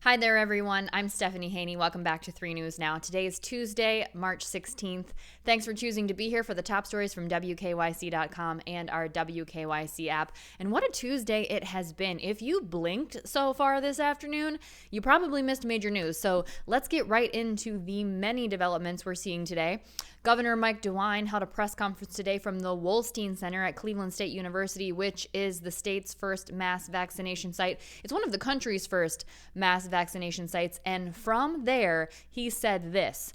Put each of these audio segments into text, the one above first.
Hi there, everyone. I'm Stephanie Haney. Welcome back to 3 News Now. Today is Tuesday, March 16th. Thanks for choosing to be here for the top stories from WKYC.com and our WKYC app. And what a Tuesday it has been. If you blinked so far this afternoon, you probably missed major news. So let's get right into the many developments we're seeing today. Governor Mike DeWine held a press conference today from the Wolstein Center at Cleveland State University, which is the state's first mass vaccination site. It's one of the country's first mass vaccination sites. And from there, he said this: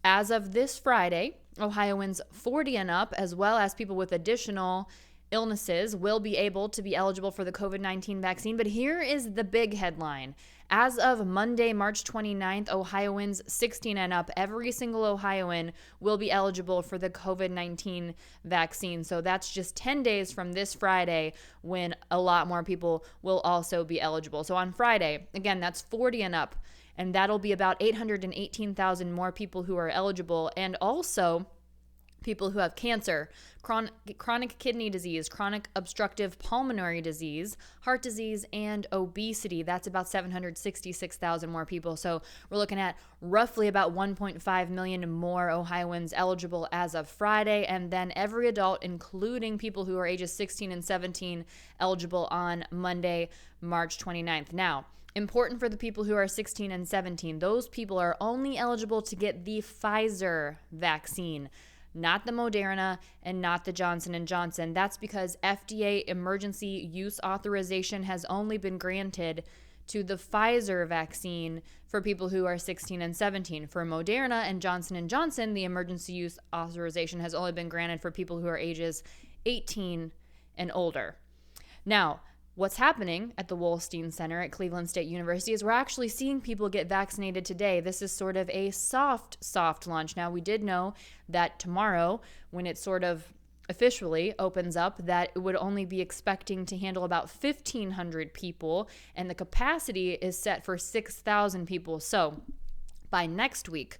as of this Friday, Ohioans 40 and up, as well as people with additional illnesses, will be able to be eligible for the COVID-19 vaccine. But here is the big headline. As of Monday, March 29th, Ohioans 16 and up, every single Ohioan will be eligible for the COVID-19 vaccine. So that's just 10 days from this Friday when a lot more people will also be eligible. So on Friday, again, that's 40 and up, and that'll be about 818,000 more people who are eligible, and also people who have cancer, chronic kidney disease, chronic obstructive pulmonary disease, heart disease, and obesity. That's about 766,000 more people. So we're looking at roughly about 1.5 million more Ohioans eligible as of Friday, and then every adult, including people who are ages 16 and 17, eligible on Monday, March 29th. Now, important for the people who are 16 and 17, those people are only eligible to get the Pfizer vaccine, not the Moderna and not the Johnson & Johnson. That's because FDA emergency use authorization has only been granted to the Pfizer vaccine for people who are 16 and 17. For Moderna and Johnson & Johnson, the emergency use authorization has only been granted for people who are ages 18 and older. Now, what's happening at the Wolstein Center at Cleveland State University is we're actually seeing people get vaccinated today. This is sort of a soft launch. Now, we did know that tomorrow, when it sort of officially opens up, that it would only be expecting to handle about 1,500 people, and the capacity is set for 6,000 people. So by next week,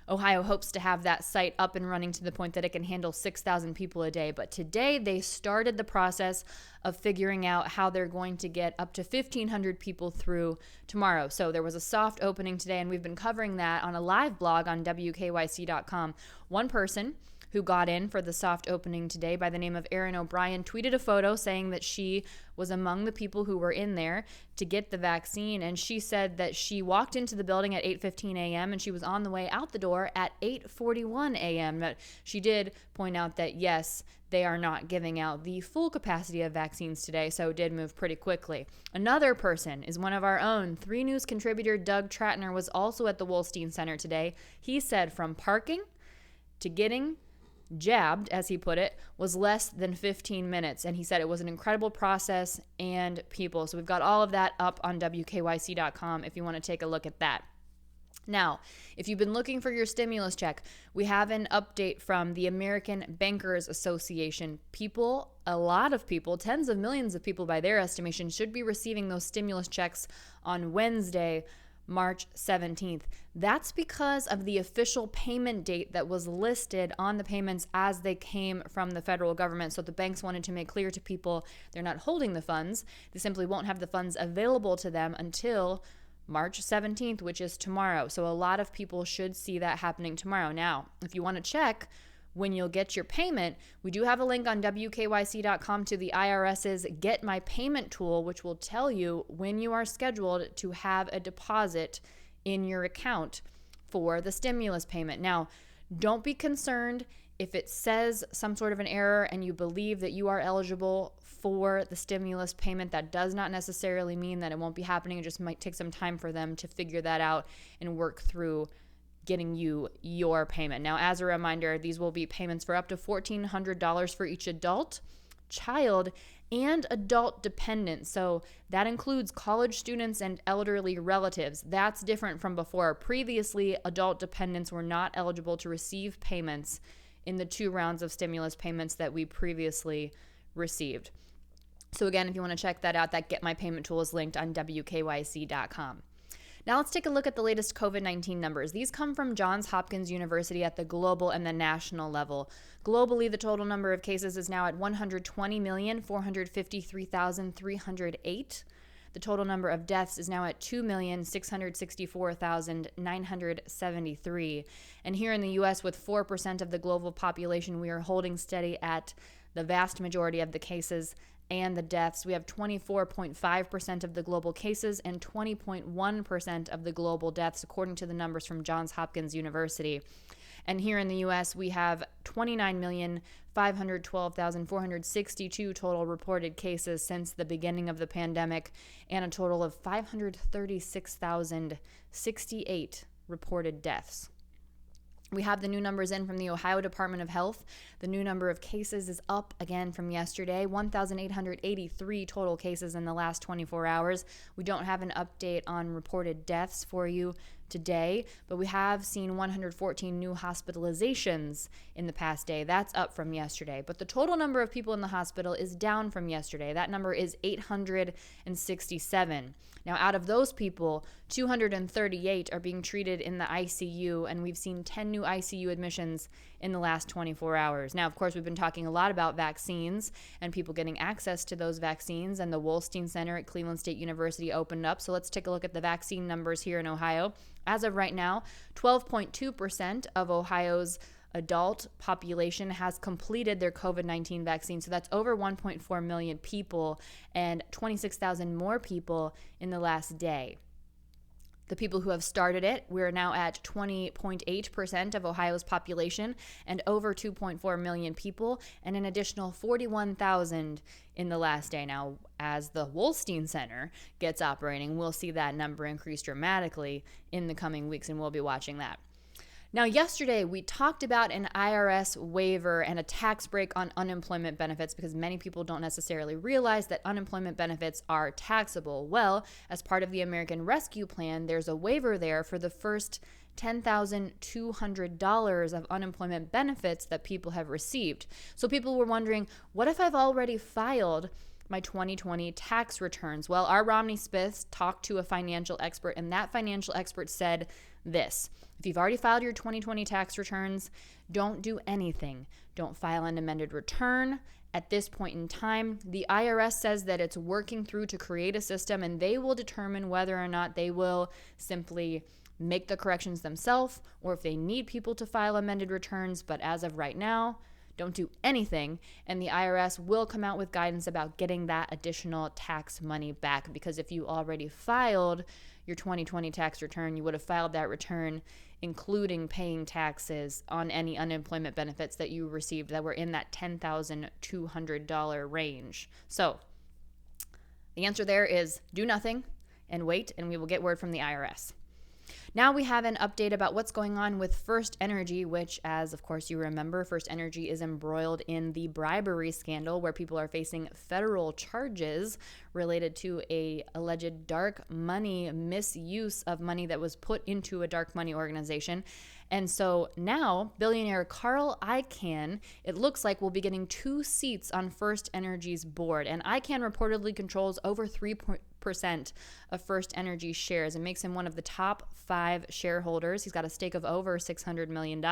Ohio hopes to have that site up and running to the point that it can handle 6,000 people a day. But today they started the process of figuring out how they're going to get up to 1,500 people through tomorrow. So there was a soft opening today, and we've been covering that on a live blog on WKYC.com. One person who got in for the soft opening today by the name of Erin O'Brien tweeted a photo saying that she was among the people who were in there to get the vaccine. And she said that she walked into the building at 8:15 a.m. and she was on the way out the door at 8:41 a.m. But she did point out that, yes, they are not giving out the full capacity of vaccines today, so it did move pretty quickly. Another person is one of our own. 3 News contributor Doug Tratner was also at the Wolstein Center today. He said from parking to getting jabbed, as he put it, was less than 15 minutes. And he said it was an incredible process and people. So we've got all of that up on WKYC.com if you want to take a look at that. Now, if you've been looking for your stimulus check, we have an update from the American Bankers Association. A lot of people, tens of millions of people by their estimation, should be receiving those stimulus checks on Wednesday, March 17th. That's because of the official payment date that was listed on the payments as they came from the federal government. So the banks wanted to make clear to people they're not holding the funds. They simply won't have the funds available to them until March 17th, which is tomorrow. So a lot of people should see that happening tomorrow. Now, if you want to check when you'll get your payment, we do have a link on WKYC.com to the IRS's Get My Payment tool, which will tell you when you are scheduled to have a deposit in your account for the stimulus payment. Now, don't be concerned if it says some sort of an error and you believe that you are eligible for the stimulus payment. That does not necessarily mean that it won't be happening. It just might take some time for them to figure that out and work through getting you your payment. Now, as a reminder, these will be payments for up to $1,400 for each adult, child, and adult dependent. So that includes college students and elderly relatives. That's different from before. Previously, adult dependents were not eligible to receive payments in the 2 rounds of stimulus payments that we previously received. So again, if you want to check that out, that Get My Payment tool is linked on WKYC.com. Now let's take a look at the latest COVID-19 numbers. These come from Johns Hopkins University at the global and the national level. Globally, the total number of cases is now at 120,453,308. The total number of deaths is now at 2,664,973. And here in the U.S., with 4% of the global population, we are holding steady at the vast majority of the cases and the deaths. We have 24.5% of the global cases and 20.1% of the global deaths, according to the numbers from Johns Hopkins University. And here in the U.S., we have 29,512,462 total reported cases since the beginning of the pandemic, and a total of 536,068 reported deaths. We have the new numbers in from the Ohio Department of Health. The new number of cases is up again from yesterday, 1,883 total cases in the last 24 hours. We don't have an update on reported deaths for you today, but we have seen 114 new hospitalizations in the past day. That's up from yesterday. But the total number of people in the hospital is down from yesterday. That number is 867. Now, out of those people, 238 are being treated in the ICU, and we've seen 10 new ICU admissions in the last 24 hours. Now, of course, we've been talking a lot about vaccines and people getting access to those vaccines, and the Wolstein Center at Cleveland State University opened up. So let's take a look at the vaccine numbers here in Ohio. As of right now, 12.2% of Ohio's adult population has completed their COVID-19 vaccine. So that's over 1.4 million people and 26,000 more people in the last day. The people who have started it, we're now at 20.8% of Ohio's population and over 2.4 million people, and an additional 41,000 in the last day. Now, as the Wolstein Center gets operating, we'll see that number increase dramatically in the coming weeks, and we'll be watching that. Now, yesterday, we talked about an IRS waiver and a tax break on unemployment benefits because many people don't necessarily realize that unemployment benefits are taxable. Well, as part of the American Rescue Plan, there's a waiver there for the first $10,200 of unemployment benefits that people have received. So people were wondering, what if I've already filed my 2020 tax returns? Well, our Romney Smith talked to a financial expert, and that financial expert said this: if you've already filed your 2020 tax returns, don't do anything. Don't file an amended return. At this point in time, the IRS says that it's working through to create a system, and they will determine whether or not they will simply make the corrections themselves or if they need people to file amended returns. But as of right now, don't do anything, and the IRS will come out with guidance about getting that additional tax money back, because if you already filed your 2020 tax return, you would have filed that return including paying taxes on any unemployment benefits that you received that were in that $10,200 range. So the answer there is do nothing and wait, and we will get word from the IRS. Now we have an update about what's going on with FirstEnergy, which, as of course you remember, FirstEnergy is embroiled in the bribery scandal where people are facing federal charges related to a alleged dark money misuse of money that was put into a dark money organization. And so now billionaire Carl Icahn, it looks like, will be getting 2 seats on FirstEnergy's board. And Icahn reportedly controls over 3% of FirstEnergy shares and makes him one of the top 5 shareholders. He's got a stake of over $600 million.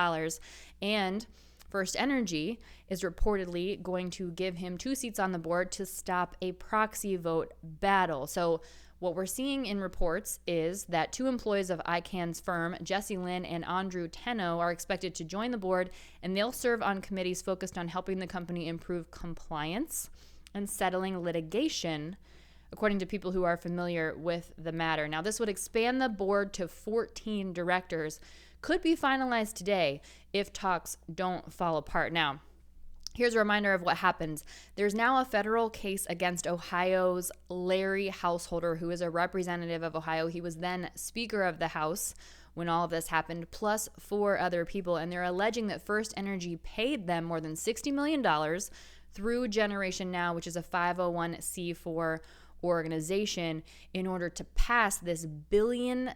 And FirstEnergy is reportedly going to give him 2 seats on the board to stop a proxy vote battle. So what we're seeing in reports is that 2 employees of Icahn's firm, Jesse Lynn and Andrew Tenno, are expected to join the board, and they'll serve on committees focused on helping the company improve compliance and settling litigation, according to people who are familiar with the matter. Now, this would expand the board to 14 directors, could be finalized today if talks don't fall apart. Now, here's a reminder of what happens. There's now a federal case against Ohio's Larry Householder, who is a representative of Ohio. He was then Speaker of the House when all of this happened, plus 4 other people. And they're alleging that FirstEnergy paid them more than $60 million through Generation Now, which is a 501c4 organization, in order to pass this $1 billion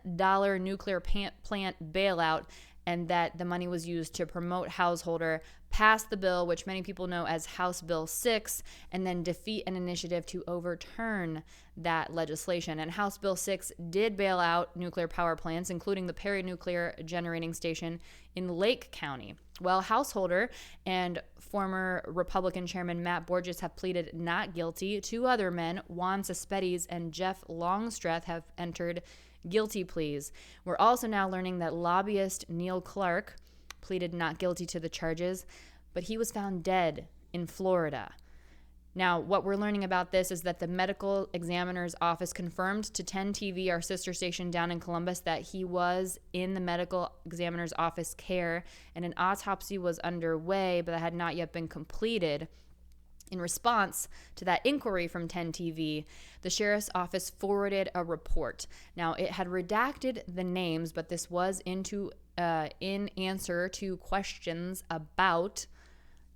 nuclear plant bailout, and that the money was used to promote Householder, pass the bill, which many people know as House Bill 6, and then defeat an initiative to overturn that legislation. And House Bill 6 did bail out nuclear power plants, including the Perry Nuclear Generating Station in Lake County. Well, Householder and former Republican Chairman Matt Borges have pleaded not guilty. Two other men, Juan Cespedes and Jeff Longstreth, have entered guilty pleas. We're also now learning that lobbyist Neil Clark pleaded not guilty to the charges, but he was found dead in Florida. Now, what we're learning about this is that the medical examiner's office confirmed to 10 TV, our sister station down in Columbus, that he was in the medical examiner's office care and an autopsy was underway, but that had not yet been completed. In response to that inquiry from 10 TV, the sheriff's office forwarded a report. Now, it had redacted the names, but this was in answer to questions about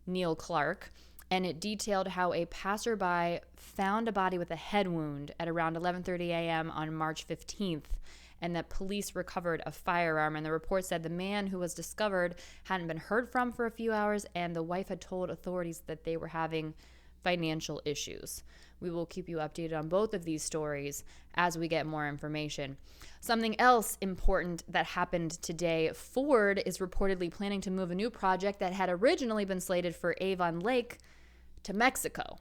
Neil Clark. And it detailed how a passerby found a body with a head wound at around 11:30 a.m. on March 15th, and that police recovered a firearm. And the report said the man who was discovered hadn't been heard from for a few hours, and the wife had told authorities that they were having financial issues. We will keep you updated on both of these stories as we get more information. Something else important that happened today, Ford is reportedly planning to move a new project that had originally been slated for Avon Lake to Mexico.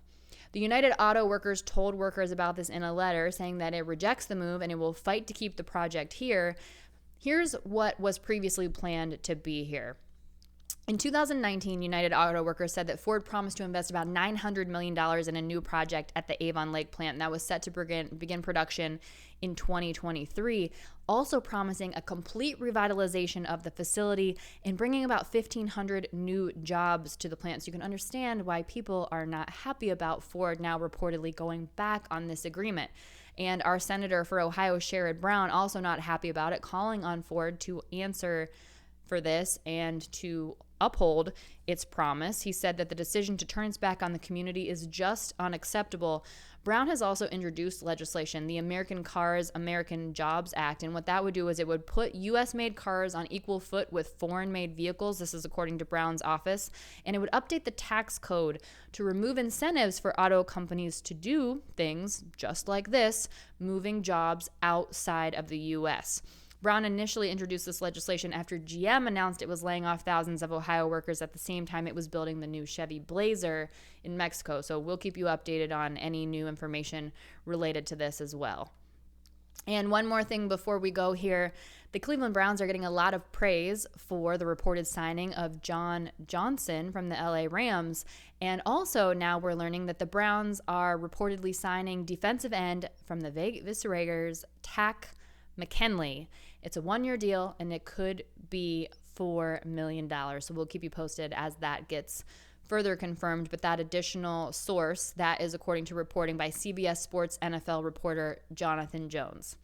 The United Auto Workers told workers about this in a letter, saying that it rejects the move and it will fight to keep the project here. Here's what was previously planned to be here. In 2019, United Auto Workers said that Ford promised to invest about $900 million in a new project at the Avon Lake plant, and that was set to begin production in 2023, also promising a complete revitalization of the facility and bringing about 1,500 new jobs to the plant. So you can understand why people are not happy about Ford now reportedly going back on this agreement. And our senator for Ohio, Sherrod Brown, also not happy about it, calling on Ford to answer for this and to uphold its promise. He said that the decision to turn its back on the community is just unacceptable. Brown has also introduced legislation, the American Cars, American Jobs Act, and what that would do is it would put U.S.-made cars on equal foot with foreign-made vehicles. This is according to Brown's office, and it would update the tax code to remove incentives for auto companies to do things just like this, moving jobs outside of the U.S. Brown initially introduced this legislation after GM announced it was laying off thousands of Ohio workers at the same time it was building the new Chevy Blazer in Mexico. So we'll keep you updated on any new information related to this as well. And one more thing before we go here, the Cleveland Browns are getting a lot of praise for the reported signing of John Johnson from the LA Rams. And also now we're learning that the Browns are reportedly signing defensive end from the Vegas Raiders, Takkarist McKinley. It's a one-year deal, and it could be $4 million. So we'll keep you posted as that gets further confirmed. But that additional source, that is according to reporting by CBS Sports NFL reporter Jonathan Jones.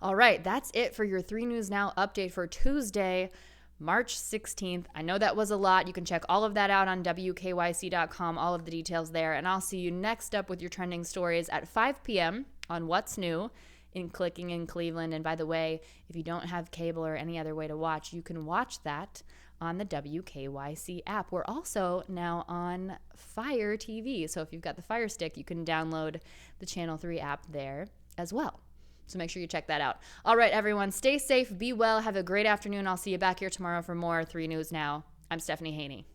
All right, that's it for your 3 News Now update for Tuesday, March 16th. I know that was a lot. You can check all of that out on WKYC.com, all of the details there. And I'll see you next up with your trending stories at 5 p.m. on What's New in Clicking in Cleveland. And by the way, if you don't have cable or any other way to watch, you can watch that on the WKYC app. We're also now on Fire TV. So if you've got the Fire Stick, you can download the Channel 3 app there as well. So make sure you check that out. All right, everyone, stay safe, be well, have a great afternoon. I'll see you back here tomorrow for more 3 News Now. I'm Stephanie Haney.